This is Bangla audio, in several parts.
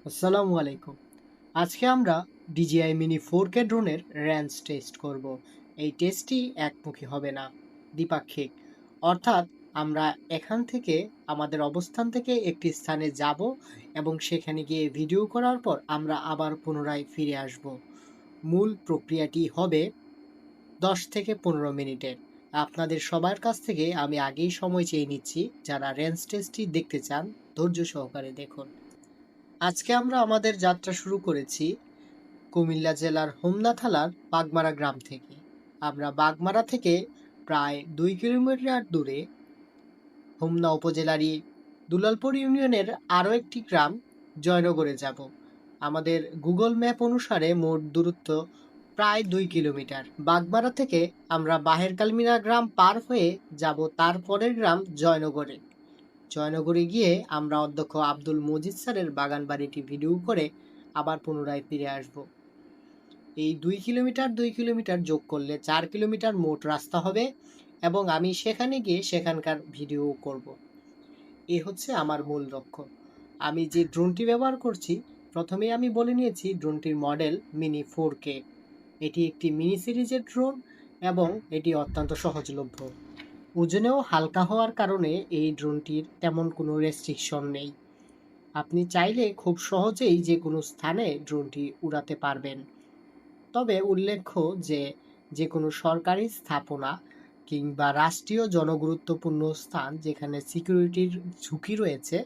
আসসালামু আলাইকুম। আজকে আমরা DJI মিনি 4K ড্রোনের রেঞ্জ টেস্ট করব। এই টেস্টটি একমুখী হবে না, দ্বিপাক্ষিক। অর্থাৎ আমরা এখান থেকে আমাদের অবস্থান থেকে একটি স্থানে যাব এবং সেখানে গিয়ে ভিডিও করার পর আমরা আবার পুনরায় ফিরে আসব। মূল প্রক্রিয়াটি হবে 10 থেকে 15 মিনিটের। আপনাদের সবার কাছ থেকে আমি আগেই সময় চেয়ে নিচ্ছি। যারা রেঞ্জ টেস্টটি দেখতে চান, ধৈর্য সহকারে দেখুন। আজকে আমরা আমাদের যাত্রা শুরু করেছি কুমিল্লা জেলার হোমনা থানার বাগমারা গ্রাম থেকে। আমরা বাগমারা থেকে প্রায় 2 কিলোমিটার দূরে হোমনা উপজেলারই দুলালপুর ইউনিয়নের আরও একটি গ্রাম জয়নগরে যাব। আমাদের গুগল ম্যাপ অনুসারে মোট দূরত্ব প্রায় 2 কিলোমিটার। বাগমারা থেকে আমরা বাহের কালমিনা গ্রাম পার হয়ে যাব তার পরের গ্রাম জয়নগরে। জয়নগরে গিয়ে আমরা অধ্যক্ষ আব্দুল মজিদ স্যারের বাগান বাড়িটি ভিডিও করে আবার পুনরায় ফিরে আসব। এই 2 কিলোমিটার যোগ করলে 4 কিলোমিটার মোট রাস্তা হবে এবং আমি সেখানে গিয়ে সেখানকার ভিডিও করব। এই হচ্ছে আমার মূল লক্ষ্য। আমি যে ড্রোনটি ব্যবহার করছি, প্রথমেই আমি বলে নিয়েছি ড্রোনটির মডেল মিনি 4K। এটি একটি মিনি সিরিজের ড্রোন এবং এটি অত্যন্ত সহজলভ্য। ওজনেও হালকা হওয়ার কারণে এই ড্রোনটির তেমন কোনো রেস্ট্রিকশন নেই। আপনি চাইলে খুব সহজেই যে কোনো স্থানে ড্রোনটি উড়াতে পারবেন। তবে উল্লেখ্য যে যে কোনো সরকারি স্থাপনা কিংবা রাষ্ট্রীয় জনগুরুত্বপূর্ণ স্থান যেখানে সিকিউরিটির ঝুঁকি রয়েছে,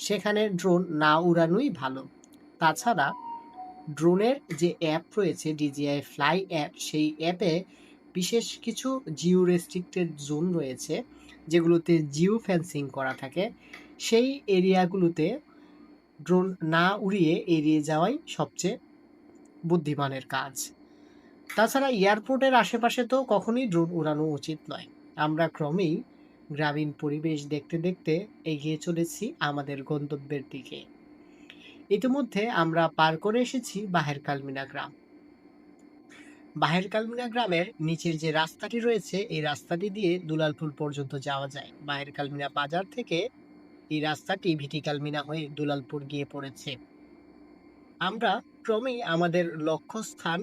সেখানে ড্রোন না উড়ানোই ভালো। তাছাড়া ড্রোনের যে অ্যাপ রয়েছে DJI ফ্লাই অ্যাপ, সেই অ্যাপে বিশেষ কিছু জিও রেস্ট্রিক্টেড জোন রয়েছে যেগুলোতে জিও ফেন্সিং করা থাকে। সেই এরিয়াগুলোতে ড্রোন না উড়িয়ে এড়িয়ে যাওয়াই সবচেয়ে বুদ্ধিমানের কাজ। তাছাড়া এয়ারপোর্টের আশেপাশে তো কখনোই ড্রোন উড়ানো উচিত নয়। আমরা ক্রমেই গ্রামীণ পরিবেশ দেখতে দেখতে এগিয়ে চলেছি আমাদের গন্তব্যের দিকে। ইতিমধ্যে আমরা পার করে এসেছি বাহের কালমিনা গ্রাম। বাহের কালমিনা গ্রামের নিচের যে রাস্তাটি রয়েছে, এই রাস্তাটি দিয়ে দুলালপুর পর্যন্ত যাওয়া যায়। বাহের কালমিনা বাজার থেকে এই রাস্তাটি ভিটি কালমিনা হয়ে দুলালপুর গিয়ে পড়েছে। আমরা ক্রমেই আমাদের লক্ষ্যস্থান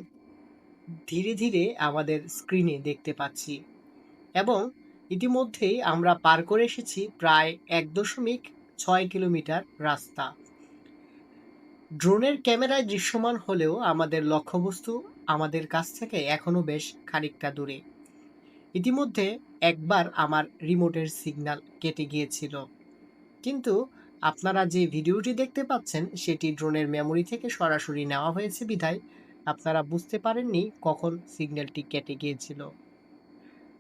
ধীরে ধীরে আমাদের স্ক্রিনে দেখতে পাচ্ছি এবং ইতিমধ্যেই আমরা পার করে এসেছি প্রায় 1.6 কিলোমিটার রাস্তা। ড্রোনের ক্যামেরায় দৃশ্যমান হলেও আমাদের লক্ষ্যবস্তু আমাদের কাছ থেকে এখনো বেশ খানিকটা দূরে। ইতিমধ্যে একবার আমার রিমোটের সিগন্যাল কেটে গিয়েছিল, কিন্তু আপনারা যে ভিডিওটি দেখতে পাচ্ছেন সেটি ড্রোনের মেমোরি থেকে সরাসরি নেওয়া হয়েছে বিধায় আপনারা বুঝতে পারেননি কখন সিগন্যালটি কেটে গিয়েছিল।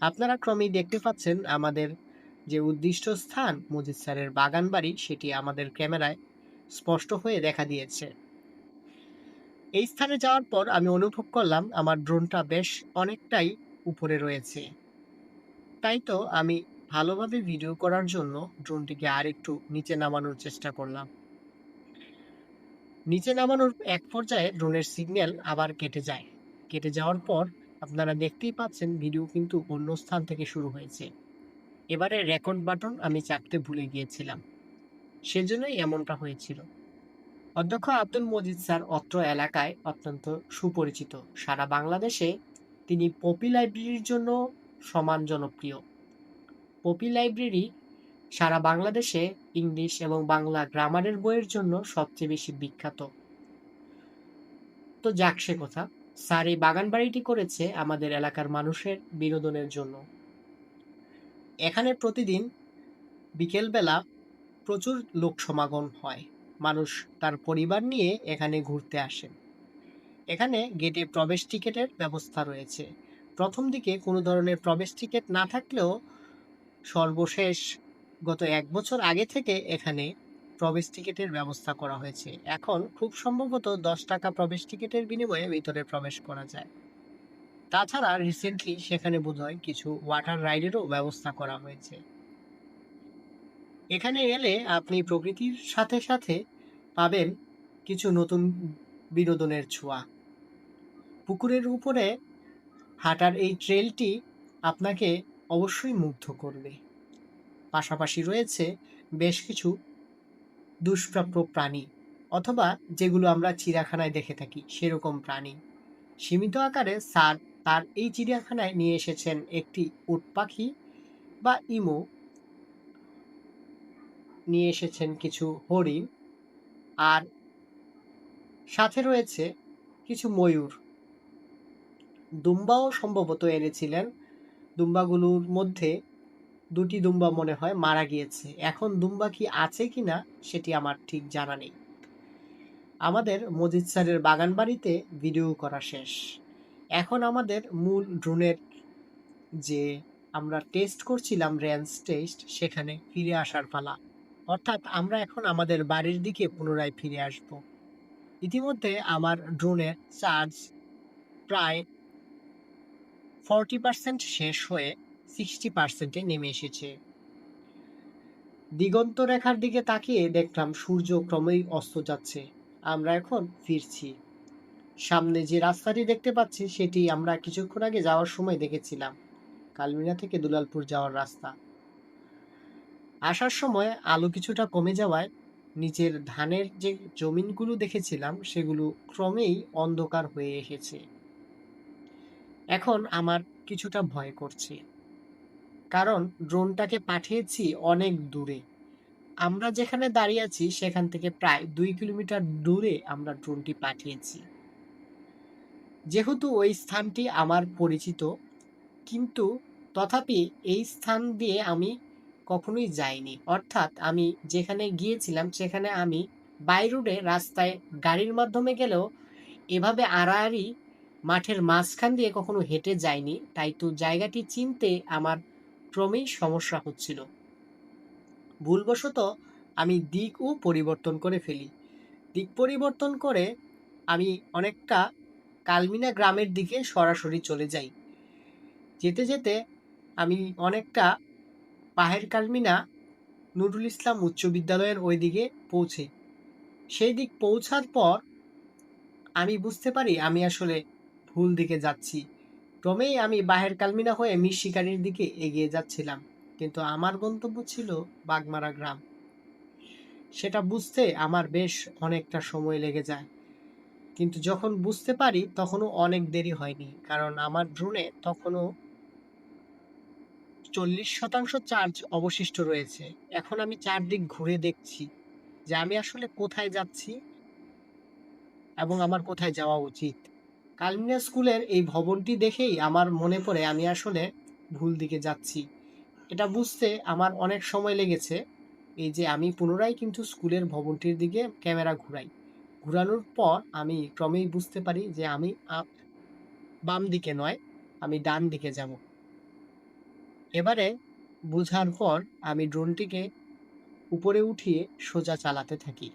আপনারা ক্রমেই দেখতে পাচ্ছেন আমাদের যে উদ্দিষ্ট স্থান মজিদ স্যারের বাগান বাড়ি, সেটি আমাদের ক্যামেরায় স্পষ্ট হয়ে দেখা দিয়েছে। এই স্থানে যাওয়ার পর আমি অনুভব করলাম আমার ড্রোনটা বেশ অনেকটাই উপরে রয়েছে। তাই তো আমি ভালোভাবে ভিডিও করার জন্য ড্রোনটিকে আর একটু নিচে নামানোর চেষ্টা করলাম। নিচে নামানোর এক পর্যায়ে ড্রোনের সিগন্যাল আবার কেটে যায়। কেটে যাওয়ার পর আপনারা দেখতেই পাচ্ছেন ভিডিও কিন্তু অন্য স্থান থেকে শুরু হয়েছে। এবারে রেকর্ড বাটন আমি চাপতে ভুলে গিয়েছিলাম, সেজন্যই এমনটা হয়েছিল। অধ্যক্ষ আব্দুল মজিদ স্যার অত্র এলাকায় অত্যন্ত সুপরিচিত। সারা বাংলাদেশে তিনি পপি লাইব্রেরির জন্য সমান জনপ্রিয়। পপি লাইব্রেরি সারা বাংলাদেশে ইংলিশ এবং বাংলা গ্রামারের বইয়ের জন্য সবচেয়ে বেশি বিখ্যাত। তো যাক সে কথা, স্যার এই বাগান বাড়িটি করেছে আমাদের এলাকার মানুষের বিনোদনের জন্য। এখানে প্রতিদিন বিকেলবেলা প্রচুর লোক সমাগম হয়। মানুষ তার পরিবার নিয়ে এখানে ঘুরতে আসেন। এখানে গেটে প্রবেশ টিকেটের ব্যবস্থা রয়েছে। প্রথম দিকে কোনো ধরনের প্রবেশ টিকেট না থাকলেও সর্বশেষ গত 1 বছর আগে থেকে এখানে প্রবেশ টিকেটের ব্যবস্থা করা হয়েছে। এখন খুব সম্ভবত 10 টাকা প্রবেশ টিকেটের বিনিময়ে ভিতরে প্রবেশ করা যায়। তাছাড়া রিসেন্টলি সেখানে বোধহয় কিছু ওয়াটার রাইডেরও ব্যবস্থা করা হয়েছে। এখানে এলে আপনি প্রকৃতির সাথে সাথে পাবেন কিছু নতুন বিনোদনের ছোঁয়া। পুকুরের উপরে হাঁটার এই ট্রেলটি আপনাকে অবশ্যই মুগ্ধ করবে। পাশাপাশি রয়েছে বেশ কিছু দুষ্প্রাপ্য প্রাণী, অথবা যেগুলো আমরা চিড়িয়াখানায় দেখে থাকি সেরকম প্রাণী। সীমিত আকারে স্যার তার এই চিড়িয়াখানায় নিয়ে এসেছেন একটি উট পাখি বা ইমু, নিয়ে এসেছেন কিছু হরিণ, আর সাথে রয়েছে কিছু ময়ূর। দুম্বাও সম্ভবত এনেছিলেন। দুম্বাগুলোর মধ্যে দুটি দুম্বা মনে হয় মারা গিয়েছে। এখন দুম্বা কি আছে কিনা সেটি আমার ঠিক জানা নেই। আমাদের মজিদ স্যারের বাগান বাড়িতে ভিডিও করা শেষ। এখন আমাদের মূল ড্রোনের যে আমরা টেস্ট করছিলাম রেঞ্জ টেস্ট, সেখানে ফিরে আসার পালা। অর্থাৎ আমরা এখন আমাদের বাড়ির দিকে পুনরায় ফিরে আসব। ইতিমধ্যে আমার ড্রোনের চার্জ প্রায় 40% শেষ হয়ে 60%-এ নেমে এসেছে। দিগন্ত রেখার দিকে তাকিয়ে দেখলাম সূর্য ক্রমেই অস্ত যাচ্ছে। আমরা এখন ফিরছি। সামনে যে রাস্তাটি দেখতে পাচ্ছি সেটি আমরা কিছুক্ষণ আগে যাওয়ার সময় দেখেছিলাম, কালমিনা থেকে দুলালপুর যাওয়ার রাস্তা। আসার সময় আলো কিছুটা কমে যাওয়ায় নিচের ধানের যে জমিনগুলো দেখেছিলাম সেগুলো ক্রমেই অন্ধকার হয়ে এসেছে। এখন আমার কিছুটা ভয় করছে, কারণ ড্রোনটাকে পাঠিয়েছি অনেক দূরে। আমরা যেখানে দাঁড়িয়ে আছি সেখান থেকে প্রায় 2 কিলোমিটার দূরে আমরা ড্রোনটি পাঠিয়েছি। যেহেতু ওই স্থানটি আমার পরিচিত, কিন্তু তথাপি এই স্থান দিয়ে আমি কখনোই যাইনি। অর্থাৎ আমি যেখানে গিয়েছিলাম সেখানে আমি বাই রোডে রাস্তায় গাড়ির মাধ্যমে গেলেও এভাবে আড়াআড়ি মাঠের মাঝখান দিয়ে কখনো হেঁটে যাইনি। তাই তো জায়গাটি চিনতে আমার ক্রমেই সমস্যা হচ্ছিল। ভুলবশত আমি দিকও পরিবর্তন করে ফেলি। দিক পরিবর্তন করে আমি অনেকটা কালমিনা গ্রামের দিকে সরাসরি চলে যাই। যেতে যেতে আমি অনেকটা পাহের কালমিনা নুরুল ইসলাম উচ্চ বিদ্যালয়ের ওই দিকে পৌঁছে। সেই দিক পৌঁছার পর আমি বুঝতে পারি আমি আসলে ভুল দিকে যাচ্ছি। ক্রমেই আমি বাহের কালমিনা হয়ে মীর শিকারীর দিকে এগিয়ে যাচ্ছিলাম, কিন্তু আমার গন্তব্য ছিল বাগমারা গ্রাম। সেটা বুঝতে আমার বেশ অনেকটা সময় লেগে যায়, কিন্তু যখন বুঝতে পারি তখনও অনেক দেরি হয়নি, কারণ আমার ড্রোনে তখনও 40% চার্জ অবশিষ্ট রয়েছে। এখন আমি চারদিক ঘুরে দেখছি যে আমি আসলে কোথায় যাচ্ছি এবং আমার কোথায় যাওয়া উচিত। কালমিনা স্কুলের এই ভবনটি দেখেই আমার মনে পড়ে আমি আসলে ভুল দিকে যাচ্ছি। এটা বুঝতে আমার অনেক সময় লেগেছে। এই যে আমি পুনরায় কিন্তু স্কুলের ভবনটির দিকে ক্যামেরা ঘুরাই। ঘুরানোর পর আমি ক্রমেই বুঝতে পারি যে আমি বাম দিকে নয়, আমি ডান দিকে যাব। এবারে বুঝার পর আমি ড্রোনটিকে উপরে উঠিয়ে সোজা চালাতে থাকি।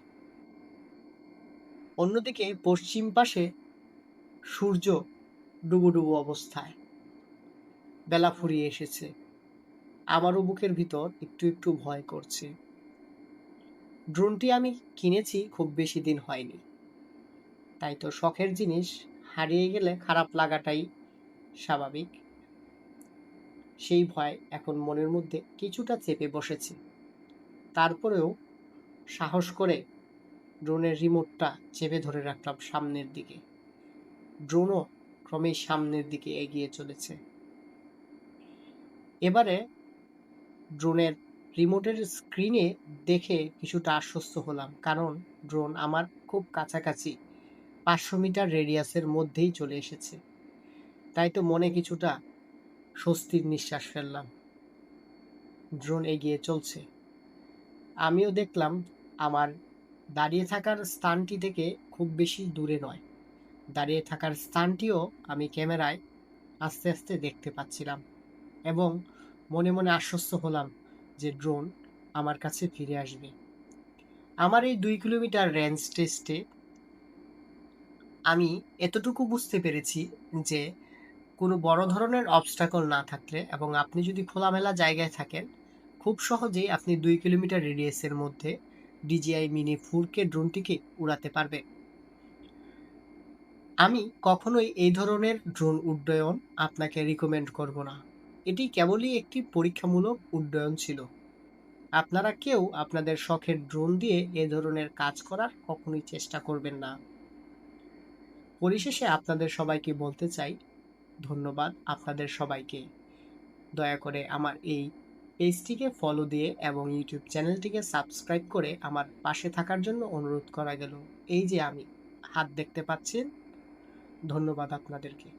অন্যদিকে পশ্চিম পাশে সূর্য ডুবো ডুবো অবস্থায়, বেলা ফুরিয়ে এসেছে। আমারও বুকের ভিতর একটু একটু ভয় করছে। ড্রোনটি আমি কিনেছি খুব বেশি দিন হয়নি, তাই তো শখের জিনিস হারিয়ে গেলে খারাপ লাগাটাই স্বাভাবিক। সেই ভয় এখন মনের মধ্যে কিছুটা চেপে বসেছে। তারপরেও সাহস করে ড্রোনের রিমোটটা চেপে ধরে রাখলাম সামনের দিকে। ড্রোনও ক্রমেই সামনের দিকে এগিয়ে চলেছে। এবারে ড্রোনের রিমোটের স্ক্রিনে দেখে কিছুটা আশ্বস্ত হলাম, কারণ ড্রোন আমার খুব কাছাকাছি 500 মিটার রেডিয়াসের মধ্যেই চলে এসেছে। তাই তো মনে কিছুটা স্বস্তির নিঃশ্বাস ফেললাম। ড্রোন এগিয়ে চলছে। আমিও দেখলাম আমার দাঁড়িয়ে থাকার স্থানটি থেকে খুব বেশি দূরে নয়। দাঁড়িয়ে থাকার স্থানটিও আমি ক্যামেরায় আস্তে আস্তে দেখতে পাচ্ছিলাম, এবং মনে মনে আশ্বস্ত হলাম যে ড্রোন আমার কাছে ফিরে আসবে। আমার এই 2 কিলোমিটার রেঞ্জ টেস্টে আমি এতটুকু বুঝতে পেরেছি যে কোনো বড় ধরনের অবস্টাকল না থাকলে এবং আপনি যদি খোলামেলা জায়গায় থাকেন, খুব সহজেই আপনি 2 কিলোমিটার রেডিয়াসের মধ্যে DJI মিনি 4K ড্রোনটিকে উড়াতে পারবেন। আমি কখনোই এই ধরনের ড্রোন উড্ডয়ন আপনাকে রিকমেন্ড করব না। এটি কেবলই একটি পরীক্ষামূলক উড্ডয়ন ছিল। আপনারা কেউ আপনাদের শখের ড্রোন দিয়ে এ ধরনের কাজ করার কখনোই চেষ্টা করবেন না। পরিশেষে আপনাদের সবাইকে বলতে চাই, ধন্যবাদ আপনাদের সবাইকে। দয়া করে আমার এই পেজটিকে ফলো দিয়ে এবং ইউটিউব চ্যানেলটিকে সাবস্ক্রাইব করে আমার পাশে থাকার জন্য অনুরোধ করা গেল। এই যে আমি হাত দেখতে পাচ্ছেন, ধন্যবাদ আপনাদেরকে।